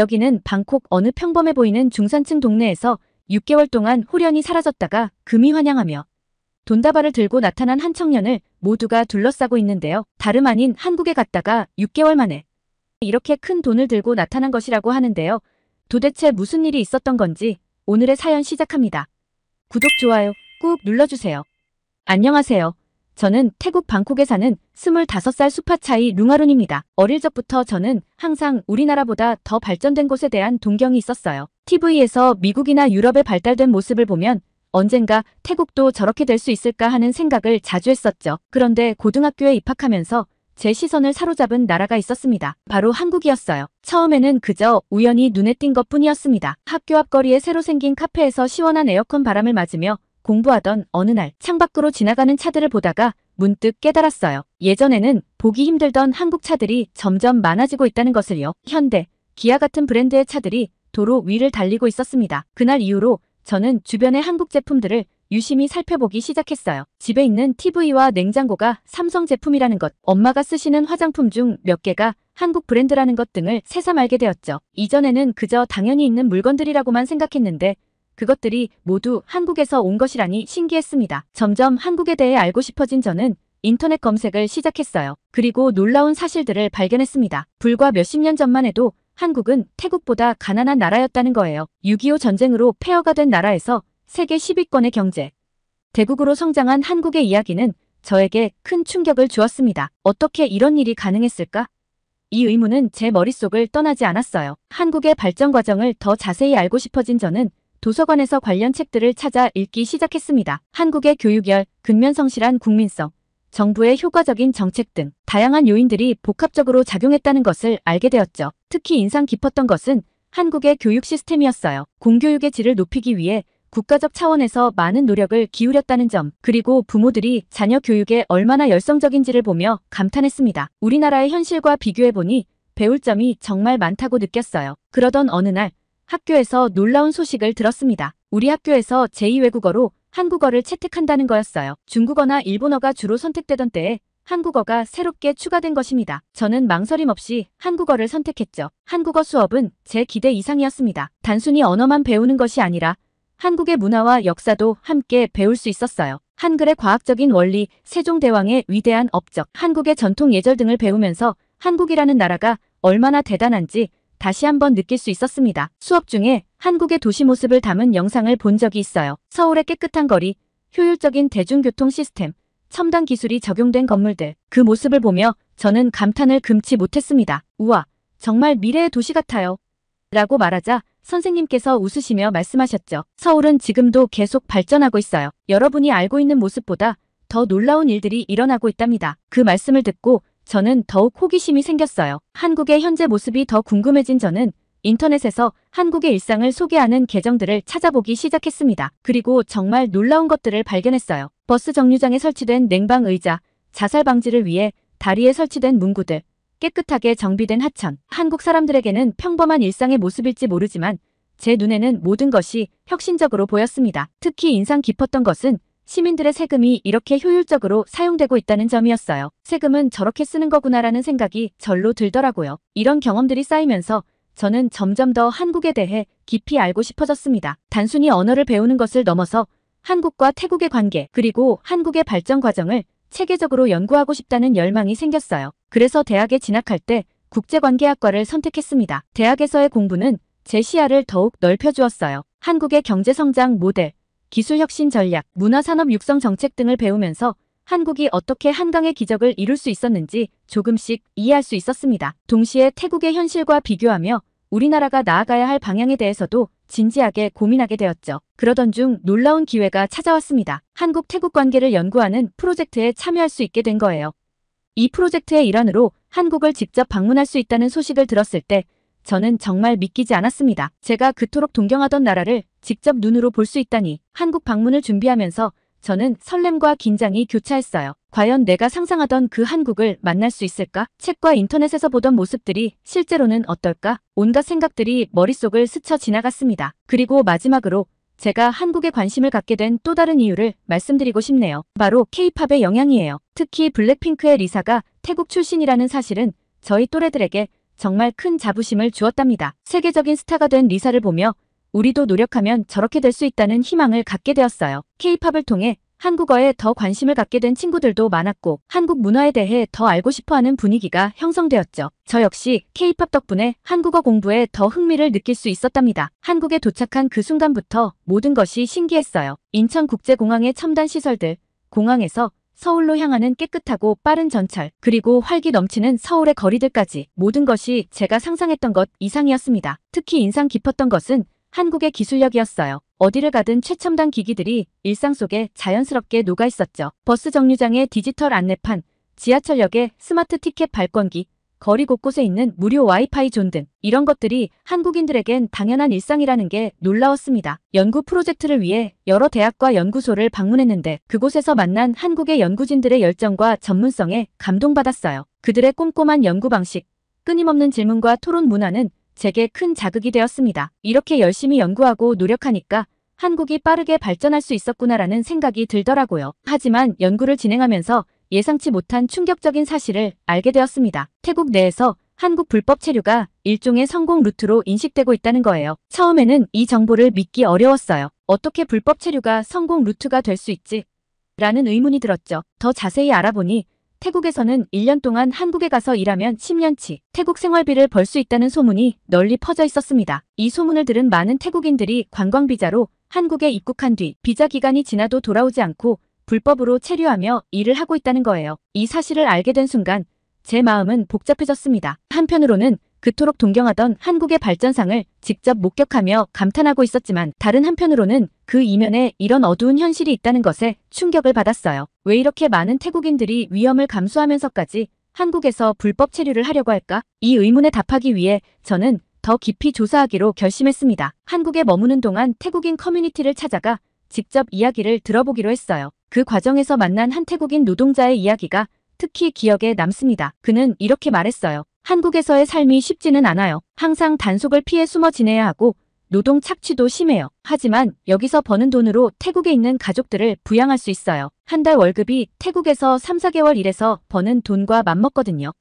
여기는 방콕 어느 평범해 보이는 중산층 동네에서 6개월 동안 홀연히 사라졌다가 금이 환영하며 돈다발을 들고 나타난 한 청년을 모두가 둘러싸고 있는데요. 다름 아닌 한국에 갔다가 6개월 만에 이렇게 큰 돈을 들고 나타난 것이라고 하는데요. 도대체 무슨 일이 있었던 건지 오늘의 사연 시작합니다. 구독, 좋아요 꾹 눌러주세요. 안녕하세요. 저는 태국 방콕에 사는 25살 수파차이 룽아룬입니다. 어릴 적부터 저는 항상 우리나라보다 더 발전된 곳에 대한 동경이 있었어요. TV에서 미국이나 유럽의 발달된 모습을 보면 언젠가 태국도 저렇게 될 수 있을까 하는 생각을 자주 했었죠. 그런데 고등학교에 입학하면서 제 시선을 사로잡은 나라가 있었습니다. 바로 한국이었어요. 처음에는 그저 우연히 눈에 띈 것뿐이었습니다. 학교 앞거리에 새로 생긴 카페에서 시원한 에어컨 바람을 맞으며 공부하던 어느 날 창밖으로 지나가는 차들을 보다가 문득 깨달았어요. 예전에는 보기 힘들던 한국 차들이 점점 많아지고 있다는 것을요. 현대, 기아 같은 브랜드의 차들이 도로 위를 달리고 있었습니다. 그날 이후로 저는 주변의 한국 제품들을 유심히 살펴보기 시작했어요. 집에 있는 TV와 냉장고가 삼성 제품이라는 것, 엄마가 쓰시는 화장품 중 몇 개가 한국 브랜드라는 것 등을 새삼 알게 되었죠. 이전에는 그저 당연히 있는 물건들이라고만 생각했는데 그것들이 모두 한국에서 온 것이라니 신기했습니다. 점점 한국에 대해 알고 싶어진 저는 인터넷 검색을 시작했어요. 그리고 놀라운 사실들을 발견했습니다. 불과 몇십 년 전만 해도 한국은 태국보다 가난한 나라였다는 거예요. 6.25 전쟁으로 폐허가 된 나라에서 세계 10위권의 경제 대국으로 성장한 한국의 이야기는 저에게 큰 충격을 주었습니다. 어떻게 이런 일이 가능했을까? 이 의문은 제 머릿속을 떠나지 않았어요. 한국의 발전 과정을 더 자세히 알고 싶어진 저는 도서관에서 관련 책들을 찾아 읽기 시작했습니다. 한국의 교육열, 근면성실한 국민성, 정부의 효과적인 정책 등 다양한 요인들이 복합적으로 작용했다는 것을 알게 되었죠. 특히 인상 깊었던 것은 한국의 교육 시스템이었어요. 공교육의 질을 높이기 위해 국가적 차원에서 많은 노력을 기울였다는 점, 그리고 부모들이 자녀 교육에 얼마나 열성적인지를 보며 감탄했습니다. 우리나라의 현실과 비교해보니 배울 점이 정말 많다고 느꼈어요. 그러던 어느 날 학교에서 놀라운 소식을 들었습니다. 우리 학교에서 제2외국어로 한국어를 채택한다는 거였어요. 중국어나 일본어가 주로 선택되던 때에 한국어가 새롭게 추가된 것입니다. 저는 망설임 없이 한국어를 선택했죠. 한국어 수업은 제 기대 이상이었습니다. 단순히 언어만 배우는 것이 아니라 한국의 문화와 역사도 함께 배울 수 있었어요. 한글의 과학적인 원리, 세종대왕의 위대한 업적, 한국의 전통 예절 등을 배우면서 한국이라는 나라가 얼마나 대단한지 다시 한번 느낄 수 있었습니다. 수업 중에 한국의 도시 모습을 담은 영상을 본 적이 있어요. 서울의 깨끗한 거리, 효율적인 대중교통 시스템, 첨단 기술이 적용된 건물들. 그 모습을 보며 저는 감탄을 금치 못했습니다. 우와, 정말 미래의 도시 같아요. 라고 말하자 선생님께서 웃으시며 말씀하셨죠. 서울은 지금도 계속 발전하고 있어요. 여러분이 알고 있는 모습보다 더 놀라운 일들이 일어나고 있답니다. 그 말씀을 듣고 저는 더욱 호기심이 생겼어요. 한국의 현재 모습이 더 궁금해진 저는 인터넷에서 한국의 일상을 소개하는 계정들을 찾아보기 시작했습니다. 그리고 정말 놀라운 것들을 발견했어요. 버스 정류장에 설치된 냉방 의자, 자살 방지를 위해 다리에 설치된 문구들, 깨끗하게 정비된 하천. 한국 사람들에게는 평범한 일상의 모습일지 모르지만 제 눈에는 모든 것이 혁신적으로 보였습니다. 특히 인상 깊었던 것은 시민들의 세금이 이렇게 효율적으로 사용되고 있다는 점이었어요. 세금은 저렇게 쓰는 거구나라는 생각이 절로 들더라고요. 이런 경험들이 쌓이면서 저는 점점 더 한국에 대해 깊이 알고 싶어졌습니다. 단순히 언어를 배우는 것을 넘어서 한국과 태국의 관계, 그리고 한국의 발전 과정을 체계적으로 연구하고 싶다는 열망이 생겼어요. 그래서 대학에 진학할 때 국제관계학과를 선택했습니다. 대학에서의 공부는 제 시야를 더욱 넓혀주었어요. 한국의 경제성장 모델, 기술혁신 전략, 문화산업 육성 정책 등을 배우면서 한국이 어떻게 한강의 기적을 이룰 수 있었는지 조금씩 이해할 수 있었습니다. 동시에 태국의 현실과 비교하며 우리나라가 나아가야 할 방향에 대해서도 진지하게 고민하게 되었죠. 그러던 중 놀라운 기회가 찾아왔습니다. 한국-태국 관계를 연구하는 프로젝트에 참여할 수 있게 된 거예요. 이 프로젝트의 일환으로 한국을 직접 방문할 수 있다는 소식을 들었을 때 저는 정말 믿기지 않았습니다. 제가 그토록 동경하던 나라를 직접 눈으로 볼 수 있다니. 한국 방문을 준비하면서 저는 설렘과 긴장이 교차했어요. 과연 내가 상상하던 그 한국을 만날 수 있을까? 책과 인터넷에서 보던 모습들이 실제로는 어떨까? 온갖 생각들이 머릿속을 스쳐 지나갔습니다. 그리고 마지막으로 제가 한국에 관심을 갖게 된 또 다른 이유를 말씀드리고 싶네요. 바로 K-팝의 영향이에요. 특히 블랙핑크의 리사가 태국 출신이라는 사실은 저희 또래들에게 정말 큰 자부심을 주었답니다. 세계적인 스타가 된 리사를 보며 우리도 노력하면 저렇게 될 수 있다는 희망을 갖게 되었어요. K-팝을 통해 한국어에 더 관심을 갖게 된 친구들도 많았고 한국 문화에 대해 더 알고 싶어하는 분위기가 형성되었죠. 저 역시 K-팝 덕분에 한국어 공부에 더 흥미를 느낄 수 있었답니다. 한국에 도착한 그 순간부터 모든 것이 신기했어요. 인천국제공항의 첨단 시설들, 공항에서 서울로 향하는 깨끗하고 빠른 전철, 그리고 활기 넘치는 서울의 거리들까지 모든 것이 제가 상상했던 것 이상이었습니다. 특히 인상 깊었던 것은 한국의 기술력이었어요. 어디를 가든 최첨단 기기들이 일상 속에 자연스럽게 녹아 있었죠. 버스 정류장의 디지털 안내판, 지하철역의 스마트 티켓 발권기, 거리 곳곳에 있는 무료 와이파이 존 등 이런 것들이 한국인들에겐 당연한 일상이라는 게 놀라웠습니다. 연구 프로젝트를 위해 여러 대학과 연구소를 방문했는데 그곳에서 만난 한국의 연구진들의 열정과 전문성에 감동받았어요. 그들의 꼼꼼한 연구 방식, 끊임없는 질문과 토론 문화는 제게 큰 자극이 되었습니다. 이렇게 열심히 연구하고 노력하니까 한국이 빠르게 발전할 수 있었구나라는 생각이 들더라고요. 하지만 연구를 진행하면서 예상치 못한 충격적인 사실을 알게 되었습니다. 태국 내에서 한국 불법 체류가 일종의 성공 루트로 인식되고 있다는 거예요. 처음에는 이 정보를 믿기 어려웠어요. 어떻게 불법 체류가 성공 루트가 될 수 있지? 라는 의문이 들었죠. 더 자세히 알아보니 태국에서는 1년 동안 한국에 가서 일하면 10년치 태국 생활비를 벌 수 있다는 소문이 널리 퍼져 있었습니다. 이 소문을 들은 많은 태국인들이 관광비자로 한국에 입국한 뒤 비자 기간이 지나도 돌아오지 않고 불법으로 체류하며 일을 하고 있다는 거예요. 이 사실을 알게 된 순간 제 마음은 복잡해졌습니다. 한편으로는 그토록 동경하던 한국의 발전상을 직접 목격하며 감탄하고 있었지만 다른 한편으로는 그 이면에 이런 어두운 현실이 있다는 것에 충격을 받았어요. 왜 이렇게 많은 태국인들이 위험을 감수하면서까지 한국에서 불법 체류를 하려고 할까? 이 의문에 답하기 위해 저는 더 깊이 조사하기로 결심했습니다. 한국에 머무는 동안 태국인 커뮤니티를 찾아가 직접 이야기를 들어보기로 했어요. 그 과정에서 만난 한 태국인 노동자의 이야기가 특히 기억에 남습니다. 그는 이렇게 말했어요. 한국에서의 삶이 쉽지는 않아요. 항상 단속을 피해 숨어 지내야 하고 노동 착취도 심해요. 하지만 여기서 버는 돈으로 태국에 있는 가족들을 부양할 수 있어요. 한 달 월급이 태국에서 3, 4개월 일해서 버는 돈과 맞먹거든요.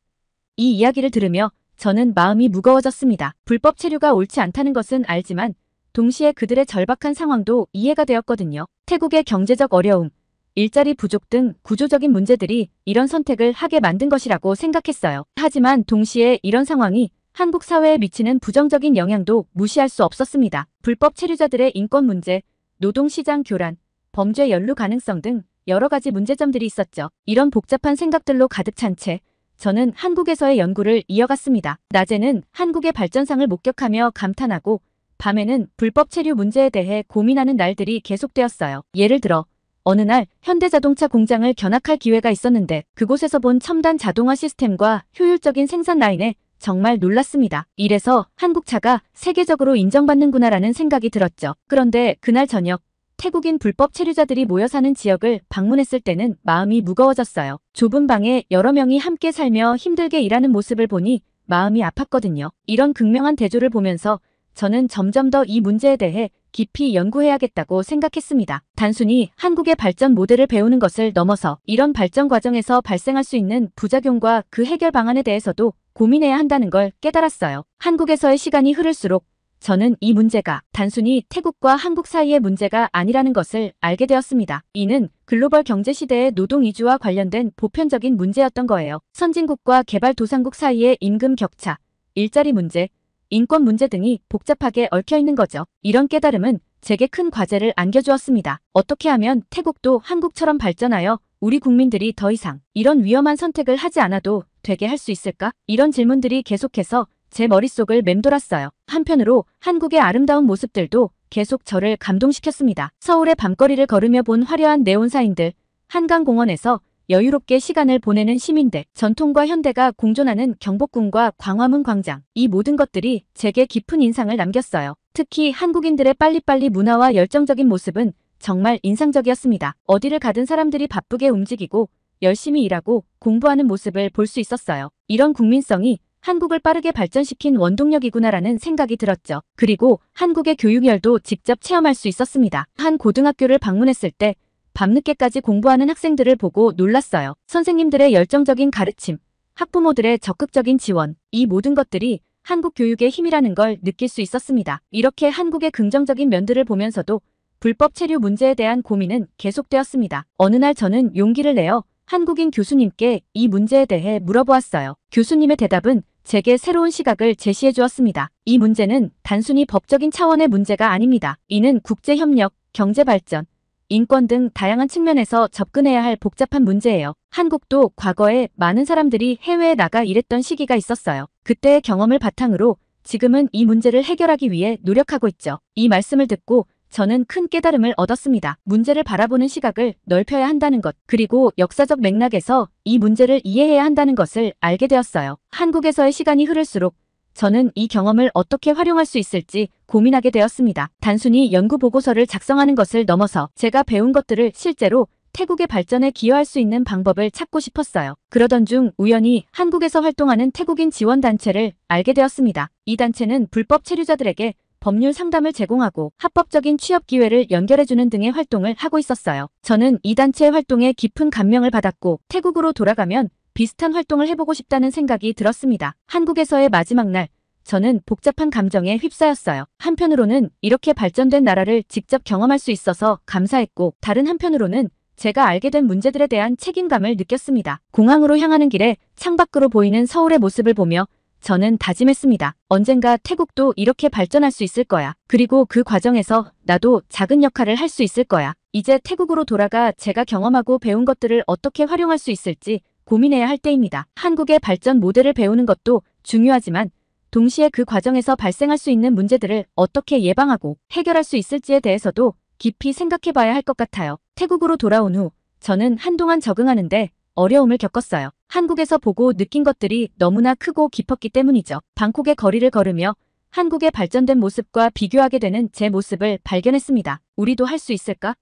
이 이야기를 들으며 저는 마음이 무거워졌습니다. 불법 체류가 옳지 않다는 것은 알지만 동시에 그들의 절박한 상황도 이해가 되었거든요. 태국의 경제적 어려움, 일자리 부족 등 구조적인 문제들이 이런 선택을 하게 만든 것이라고 생각했어요. 하지만 동시에 이런 상황이 한국 사회에 미치는 부정적인 영향도 무시할 수 없었습니다. 불법 체류자들의 인권 문제, 노동시장 교란, 범죄 연루 가능성 등 여러 가지 문제점들이 있었죠. 이런 복잡한 생각들로 가득 찬 채 저는 한국에서의 연구를 이어갔습니다. 낮에는 한국의 발전상을 목격하며 감탄하고 밤에는 불법 체류 문제에 대해 고민하는 날들이 계속되었어요. 예를 들어 어느 날 현대자동차 공장을 견학할 기회가 있었는데 그곳에서 본 첨단 자동화 시스템과 효율적인 생산 라인에 정말 놀랐습니다. 이래서 한국 차가 세계적으로 인정받는구나라는 생각이 들었죠. 그런데 그날 저녁 태국인 불법 체류자들이 모여 사는 지역을 방문했을 때는 마음이 무거워졌어요. 좁은 방에 여러 명이 함께 살며 힘들게 일하는 모습을 보니 마음이 아팠거든요. 이런 극명한 대조를 보면서 저는 점점 더 이 문제에 대해 깊이 연구해야겠다고 생각했습니다. 단순히 한국의 발전 모델을 배우는 것을 넘어서 이런 발전 과정에서 발생할 수 있는 부작용과 그 해결 방안에 대해서도 고민해야 한다는 걸 깨달았어요. 한국에서의 시간이 흐를수록 저는 이 문제가 단순히 태국과 한국 사이의 문제가 아니라는 것을 알게 되었습니다. 이는 글로벌 경제 시대의 노동 이주와 관련된 보편적인 문제였던 거예요. 선진국과 개발도상국 사이의 임금 격차, 일자리 문제, 인권 문제 등이 복잡하게 얽혀있는 거죠. 이런 깨달음은 제게 큰 과제를 안겨주었습니다. 어떻게 하면 태국도 한국처럼 발전하여 우리 국민들이 더 이상 이런 위험한 선택을 하지 않아도 되게 할 수 있을까? 이런 질문들이 계속해서 제 머릿속을 맴돌았어요. 한편으로 한국의 아름다운 모습들도 계속 저를 감동시켰습니다. 서울의 밤거리를 걸으며 본 화려한 네온사인들, 한강공원에서 여유롭게 시간을 보내는 시민들, 전통과 현대가 공존하는 경복궁과 광화문 광장, 이 모든 것들이 제게 깊은 인상을 남겼어요. 특히 한국인들의 빨리빨리 문화와 열정적인 모습은 정말 인상적이었습니다. 어디를 가든 사람들이 바쁘게 움직이고 열심히 일하고 공부하는 모습을 볼 수 있었어요. 이런 국민성이 한국을 빠르게 발전시킨 원동력이구나라는 생각이 들었죠. 그리고 한국의 교육열도 직접 체험할 수 있었습니다. 한 고등학교를 방문했을 때 밤늦게까지 공부하는 학생들을 보고 놀랐어요. 선생님들의 열정적인 가르침, 학부모들의 적극적인 지원, 이 모든 것들이 한국 교육의 힘이라는 걸 느낄 수 있었습니다. 이렇게 한국의 긍정적인 면들을 보면서도 불법 체류 문제에 대한 고민은 계속되었습니다. 어느 날 저는 용기를 내어 한국인 교수님께 이 문제에 대해 물어보았어요. 교수님의 대답은 제게 새로운 시각을 제시해 주었습니다. 이 문제는 단순히 법적인 차원의 문제가 아닙니다. 이는 국제협력, 경제발전, 인권 등 다양한 측면에서 접근해야 할 복잡한 문제예요. 한국도 과거에 많은 사람들이 해외에 나가 일했던 시기가 있었어요. 그때의 경험을 바탕으로 지금은 이 문제를 해결하기 위해 노력하고 있죠. 이 말씀을 듣고 저는 큰 깨달음을 얻었습니다. 문제를 바라보는 시각을 넓혀야 한다는 것, 그리고 역사적 맥락에서 이 문제를 이해해야 한다는 것을 알게 되었어요. 한국에서의 시간이 흐를수록 저는 이 경험을 어떻게 활용할 수 있을지 고민하게 되었습니다. 단순히 연구 보고서를 작성하는 것을 넘어서 제가 배운 것들을 실제로 태국의 발전에 기여할 수 있는 방법을 찾고 싶었어요. 그러던 중 우연히 한국에서 활동하는 태국인 지원단체를 알게 되었습니다. 이 단체는 불법 체류자들에게 법률 상담을 제공하고 합법적인 취업 기회를 연결해주는 등의 활동을 하고 있었어요. 저는 이 단체의 활동에 깊은 감명을 받았고 태국으로 돌아가면 비슷한 활동을 해보고 싶다는 생각이 들었습니다. 한국에서의 마지막 날, 저는 복잡한 감정에 휩싸였어요. 한편으로는 이렇게 발전된 나라를 직접 경험할 수 있어서 감사했고 다른 한편으로는 제가 알게 된 문제들에 대한 책임감을 느꼈습니다. 공항으로 향하는 길에 창밖으로 보이는 서울의 모습을 보며 저는 다짐했습니다. 언젠가 태국도 이렇게 발전할 수 있을 거야. 그리고 그 과정에서 나도 작은 역할을 할 수 있을 거야. 이제 태국으로 돌아가 제가 경험하고 배운 것들을 어떻게 활용할 수 있을지 고민해야 할 때입니다. 한국의 발전 모델을 배우는 것도 중요하지만 동시에 그 과정에서 발생할 수 있는 문제들을 어떻게 예방하고 해결할 수 있을지에 대해서도 깊이 생각해 봐야 할 것 같아요. 태국으로 돌아온 후 저는 한동안 적응하는데 어려움을 겪었어요. 한국에서 보고 느낀 것들이 너무나 크고 깊었기 때문이죠. 방콕의 거리를 걸으며 한국의 발전된 모습과 비교하게 되는 제 모습을 발견했습니다. 우리도 할 수 있을까?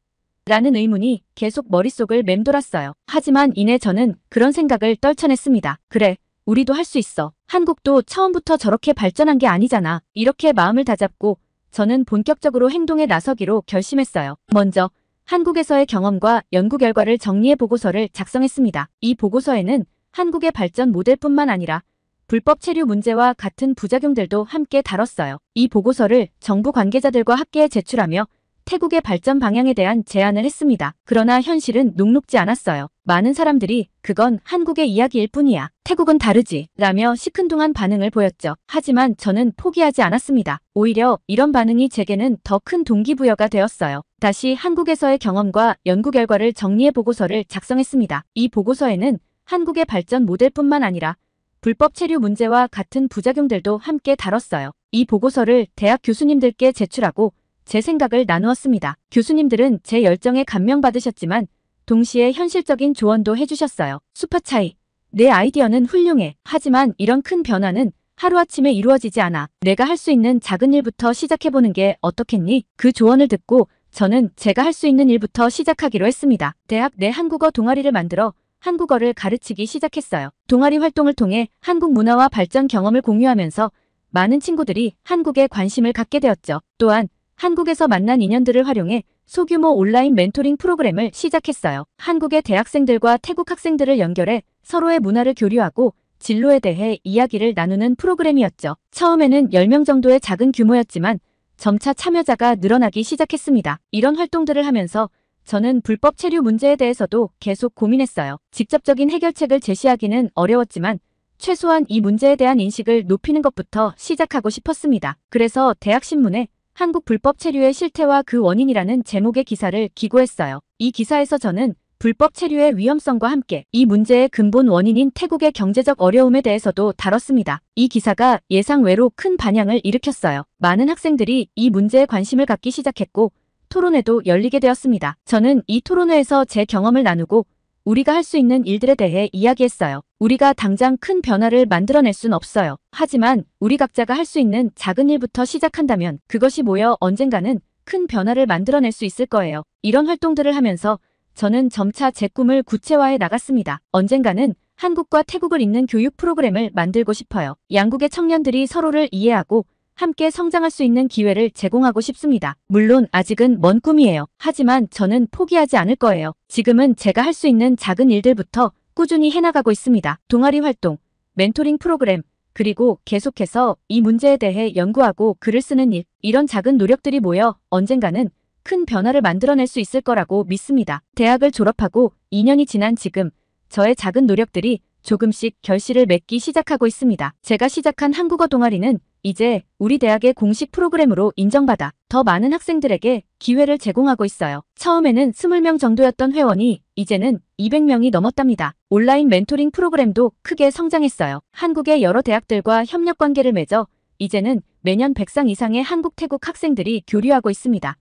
라는 의문이 계속 머릿속을 맴돌았어요. 하지만 이내 저는 그런 생각을 떨쳐냈습니다. 그래, 우리도 할 수 있어. 한국도 처음부터 저렇게 발전한 게 아니잖아. 이렇게 마음을 다잡고 저는 본격적으로 행동에 나서기로 결심했어요. 먼저 한국에서의 경험과 연구 결과를 정리해 보고서를 작성했습니다. 이 보고서에는 한국의 발전 모델뿐만 아니라 불법 체류 문제와 같은 부작용들도 함께 다뤘어요. 이 보고서를 정부 관계자들과 함께 제출하며 태국의 발전 방향에 대한 제안을 했습니다. 그러나 현실은 녹록지 않았어요. 많은 사람들이 그건 한국의 이야기일 뿐이야. 태국은 다르지. 라며 시큰둥한 반응을 보였죠. 하지만 저는 포기하지 않았습니다. 오히려 이런 반응이 제게는 더 큰 동기부여가 되었어요. 다시 한국에서의 경험과 연구 결과를 정리해 보고서를 작성했습니다. 이 보고서에는 한국의 발전 모델뿐만 아니라 불법 체류 문제와 같은 부작용들도 함께 다뤘어요. 이 보고서를 대학 교수님들께 제출하고 제 생각을 나누었습니다. 교수님들은 제 열정에 감명받으셨지만 동시에 현실적인 조언도 해주셨어요. 수파 차이. 내 아이디어는 훌륭해. 하지만 이런 큰 변화는 하루아침에 이루어지지 않아. 내가 할 수 있는 작은 일부터 시작해보는 게 어떻겠니? 그 조언을 듣고 저는 제가 할 수 있는 일부터 시작하기로 했습니다. 대학 내 한국어 동아리를 만들어 한국어를 가르치기 시작했어요. 동아리 활동을 통해 한국 문화와 발전 경험을 공유하면서 많은 친구들이 한국에 관심을 갖게 되었죠. 또한 한국에서 만난 인연들을 활용해 소규모 온라인 멘토링 프로그램을 시작했어요. 한국의 대학생들과 태국 학생들을 연결해 서로의 문화를 교류하고 진로에 대해 이야기를 나누는 프로그램이었죠. 처음에는 10명 정도의 작은 규모였지만 점차 참여자가 늘어나기 시작했습니다. 이런 활동들을 하면서 저는 불법 체류 문제에 대해서도 계속 고민했어요. 직접적인 해결책을 제시하기는 어려웠지만 최소한 이 문제에 대한 인식을 높이는 것부터 시작하고 싶었습니다. 그래서 대학신문에 한국 불법 체류의 실태와 그 원인이라는 제목의 기사를 기고했어요. 이 기사에서 저는 불법 체류의 위험성과 함께 이 문제의 근본 원인인 태국의 경제적 어려움에 대해서도 다뤘습니다. 이 기사가 예상외로 큰 반향을 일으켰어요. 많은 학생들이 이 문제에 관심을 갖기 시작했고 토론회도 열리게 되었습니다. 저는 이 토론회에서 제 경험을 나누고 우리가 할 수 있는 일들에 대해 이야기했어요. 우리가 당장 큰 변화를 만들어낼 순 없어요. 하지만 우리 각자가 할 수 있는 작은 일부터 시작한다면 그것이 모여 언젠가는 큰 변화를 만들어낼 수 있을 거예요. 이런 활동들을 하면서 저는 점차 제 꿈을 구체화해 나갔습니다. 언젠가는 한국과 태국을 잇는 교육 프로그램을 만들고 싶어요. 양국의 청년들이 서로를 이해하고 함께 성장할 수 있는 기회를 제공하고 싶습니다. 물론 아직은 먼 꿈이에요. 하지만 저는 포기하지 않을 거예요. 지금은 제가 할 수 있는 작은 일들부터 꾸준히 해나가고 있습니다. 동아리 활동, 멘토링 프로그램, 그리고 계속해서 이 문제에 대해 연구하고 글을 쓰는 일, 이런 작은 노력들이 모여 언젠가는 큰 변화를 만들어낼 수 있을 거라고 믿습니다. 대학을 졸업하고 2년이 지난 지금 저의 작은 노력들이 조금씩 결실을 맺기 시작하고 있습니다. 제가 시작한 한국어 동아리는 이제 우리 대학의 공식 프로그램으로 인정받아 더 많은 학생들에게 기회를 제공하고 있어요. 처음에는 20명 정도였던 회원이 이제는 200명이 넘었답니다. 온라인 멘토링 프로그램도 크게 성장했어요. 한국의 여러 대학들과 협력 관계를 맺어 이제는 매년 100상 이상의 한국 태국 학생들이 교류하고 있습니다.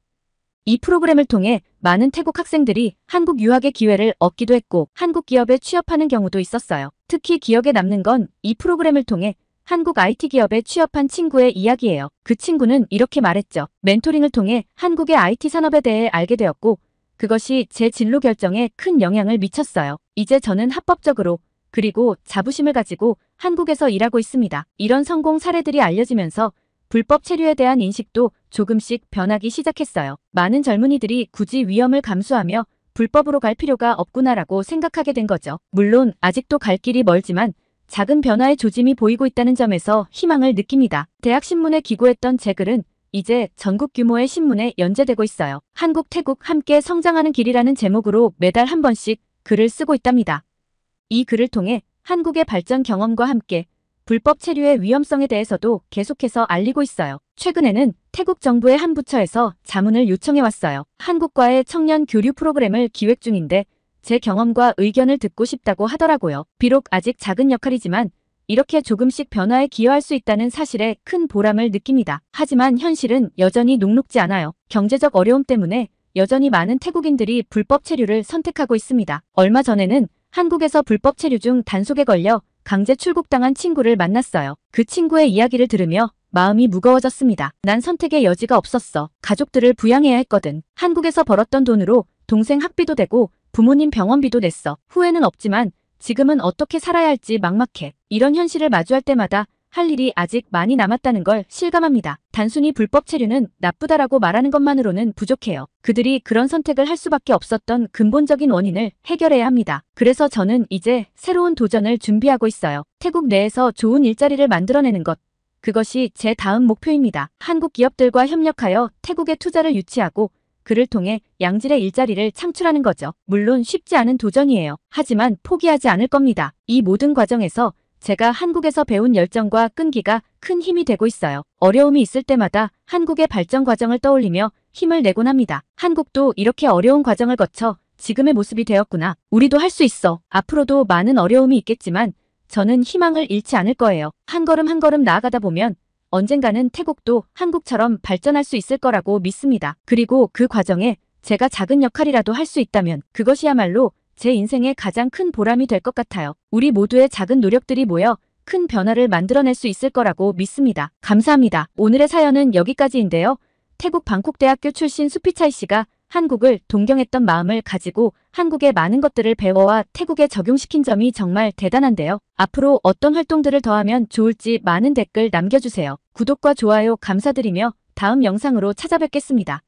이 프로그램을 통해 많은 태국 학생들이 한국 유학의 기회를 얻기도 했고 한국 기업에 취업하는 경우도 있었어요. 특히 기억에 남는 건 이 프로그램을 통해 한국 IT 기업에 취업한 친구의 이야기예요. 그 친구는 이렇게 말했죠. 멘토링을 통해 한국의 IT 산업에 대해 알게 되었고 그것이 제 진로 결정에 큰 영향을 미쳤어요. 이제 저는 합법적으로 그리고 자부심을 가지고 한국에서 일하고 있습니다. 이런 성공 사례들이 알려지면서 불법 체류에 대한 인식도 조금씩 변하기 시작했어요. 많은 젊은이들이 굳이 위험을 감수하며 불법으로 갈 필요가 없구나라고 생각하게 된 거죠. 물론 아직도 갈 길이 멀지만 작은 변화의 조짐이 보이고 있다는 점에서 희망을 느낍니다. 대학 신문에 기고했던 제 글은 이제 전국 규모의 신문에 연재되고 있어요. 한국 태국 함께 성장하는 길이라는 제목으로 매달 한 번씩 글을 쓰고 있답니다. 이 글을 통해 한국의 발전 경험과 함께 불법 체류의 위험성에 대해서도 계속해서 알리고 있어요. 최근에는 태국 정부의 한 부처에서 자문을 요청해왔어요. 한국과의 청년 교류 프로그램을 기획 중인데 제 경험과 의견을 듣고 싶다고 하더라고요. 비록 아직 작은 역할이지만 이렇게 조금씩 변화에 기여할 수 있다는 사실에 큰 보람을 느낍니다. 하지만 현실은 여전히 녹록지 않아요. 경제적 어려움 때문에 여전히 많은 태국인들이 불법 체류를 선택하고 있습니다. 얼마 전에는 한국에서 불법 체류 중 단속에 걸려 강제 출국당한 친구를 만났어요. 그 친구의 이야기를 들으며 마음이 무거워졌습니다. 난 선택의 여지가 없었어. 가족들을 부양해야 했거든. 한국에서 벌었던 돈으로 동생 학비도 되고 부모님 병원비도 냈어. 후회는 없지만 지금은 어떻게 살아야 할지 막막해. 이런 현실을 마주할 때마다 할 일이 아직 많이 남았다는 걸 실감합니다. 단순히 불법 체류는 나쁘다라고 말하는 것만으로는 부족해요. 그들이 그런 선택을 할 수밖에 없었던 근본적인 원인을 해결해야 합니다. 그래서 저는 이제 새로운 도전을 준비하고 있어요. 태국 내에서 좋은 일자리를 만들어내는 것. 그것이 제 다음 목표입니다. 한국 기업들과 협력하여 태국에 투자를 유치하고 그를 통해 양질의 일자리를 창출하는 거죠. 물론 쉽지 않은 도전이에요. 하지만 포기하지 않을 겁니다. 이 모든 과정에서 제가 한국에서 배운 열정과 끈기가 큰 힘이 되고 있어요. 어려움이 있을 때마다 한국의 발전 과정을 떠올리며 힘을 내곤 합니다. 한국도 이렇게 어려운 과정을 거쳐 지금의 모습이 되었구나. 우리도 할 수 있어. 앞으로도 많은 어려움이 있겠지만 저는 희망을 잃지 않을 거예요. 한 걸음 한 걸음 나아가다 보면 언젠가는 태국도 한국처럼 발전할 수 있을 거라고 믿습니다. 그리고 그 과정에 제가 작은 역할이라도 할 수 있다면 그것이야말로 제 인생의 가장 큰 보람이 될 것 같아요. 우리 모두의 작은 노력들이 모여 큰 변화를 만들어낼 수 있을 거라고 믿습니다. 감사합니다. 오늘의 사연은 여기까지인데요. 태국 방콕대학교 출신 수피차이 씨가 한국을 동경했던 마음을 가지고 한국의 많은 것들을 배워와 태국에 적용시킨 점이 정말 대단한데요. 앞으로 어떤 활동들을 더하면 좋을지 많은 댓글 남겨주세요. 구독과 좋아요 감사드리며 다음 영상으로 찾아뵙겠습니다.